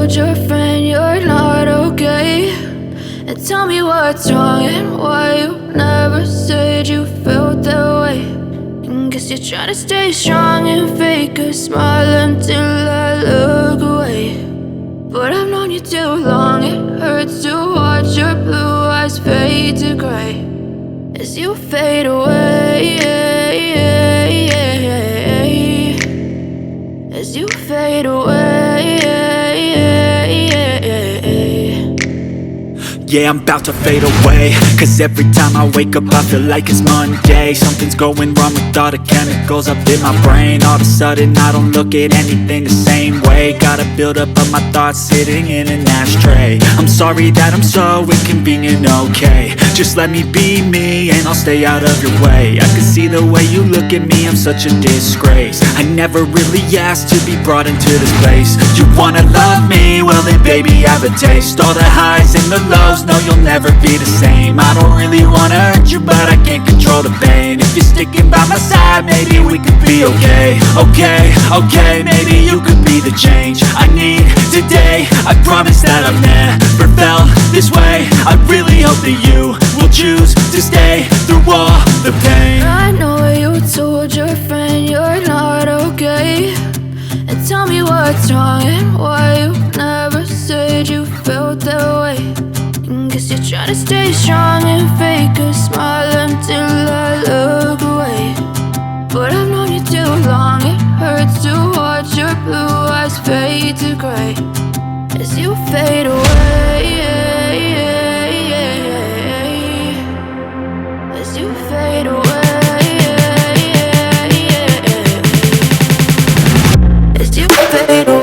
told your friend you're not okay, and tell me what's wrong and why you never said you felt that way. And guess you're trying to stay strong and fake a smile until I look away. But I've known you too long, it hurts to watch your blue eyes fade to gray as you fade away, as you fade away. Yeah, I'm about to fade away, cause every time I wake up I feel like it's Monday. Something's going wrong with all the chemicals up in my brain. All of a sudden I don't look at anything the same way. Gotta build up of my thoughts sitting in an ashtray. I'm sorry that I'm so inconvenient, okay. Just let me be me and I'll stay out of your way. I can see the way you look at me, I'm such a disgrace. I never really asked to be brought into this place. You wanna love me? Well then baby have a taste. All the highs and the lows, no, you'll never be the same. I don't really wanna hurt you, but I can't control the pain. If you're sticking by my side, maybe we could be okay. Okay, maybe you could be the change I need today. I promise that I've never felt this way. I really hope that you will choose to stay through all the pain. I know you told your friend you're not okay, and tell me what's wrong and why you never said you felt that way. Guess you're trying to stay strong and fake a smile until I look away. But I've known you too long, it hurts to watch your blue eyes fade to gray as you fade away, as you fade away, as you fade away.